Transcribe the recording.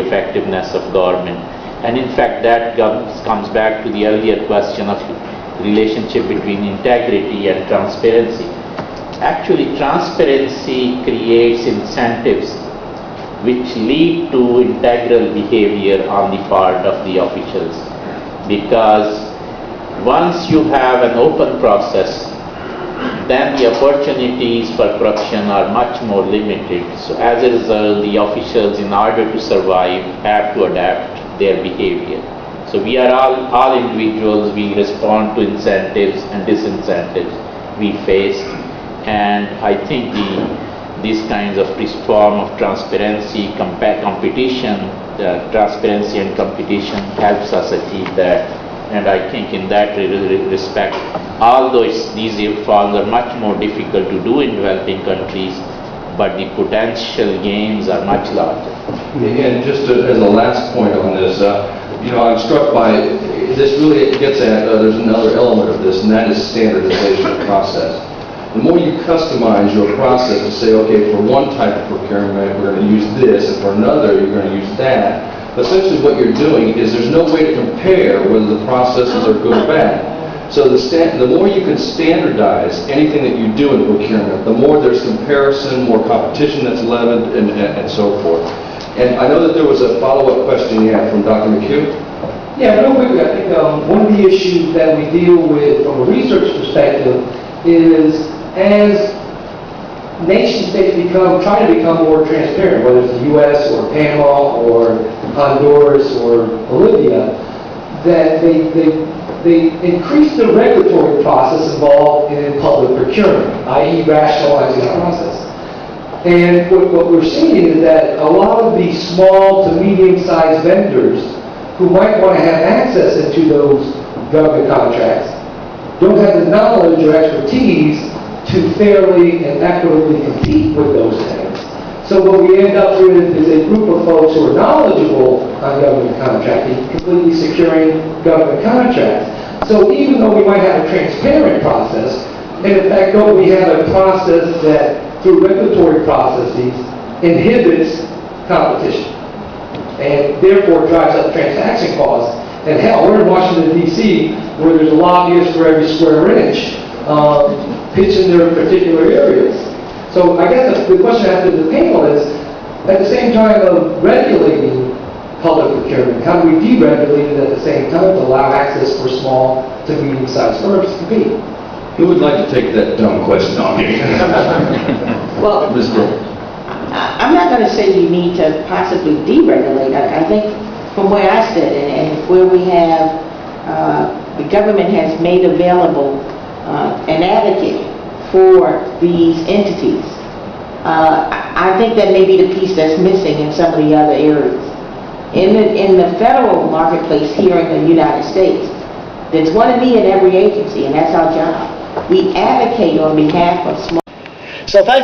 effectiveness of government. And in fact, that comes back to the earlier question of relationship between integrity and transparency. Actually, transparency creates incentives which lead to integral behavior on the part of the officials. Because once you have an open process, then the opportunities for corruption are much more limited. So as a result, the officials, in order to survive, have to adapt their behavior. So we are all individuals, we respond to incentives and disincentives we face. And I think these kinds of this form of transparency, competition, transparency and competition helps us achieve that. And I think in that respect, although these reforms are much more difficult to do in developing countries, but the potential gains are much larger. And just as a last point on this, I'm struck by, this really gets at, there's another element of this, and that is standardization of process. The more you customize your process to say, okay, for one type of procurement, we're going to use this, and for another, you're going to use that. Essentially what you're doing is there's no way to compare whether the processes are good or bad. So the more you can standardize anything that you do in procurement, the more there's comparison, more competition that's levied, and so forth. And I know that there was a follow-up question you had from Dr. McHugh. Yeah, real quickly, I think one of the issues that we deal with from a research perspective is as nation states try to become more transparent, whether it's the U.S. or Panama or Honduras or Bolivia, that they increase the regulatory process involved in public procurement, i.e. rationalizing the process. And what we're seeing is that a lot of these small to medium-sized vendors who might want to have access into those government contracts don't have the knowledge or expertise to fairly and equitably compete with those things. So what we end up with is a group of folks who are knowledgeable on government contracting, completely securing government contracts. So even though we might have a transparent process, in fact, we have a process that, through regulatory processes, inhibits competition and therefore drives up transaction costs. And hell, we're in Washington, D.C., where there's a lobbyist for every square inch, pitching their particular areas. So I guess the question after the panel is, at the same time of regulating public procurement, how do we deregulate it at the same time to allow access for small to medium-sized firms to compete? Who would like to take that dumb question on me? Well, I'm not going to say you need to possibly deregulate. I think from where I sit and where we have, the government has made available an advocate for these entities. I think that may be the piece that's missing in some of the other areas. In the federal marketplace here in the United States, there's one of me in every agency, and that's our job. We advocate on behalf of small. So thank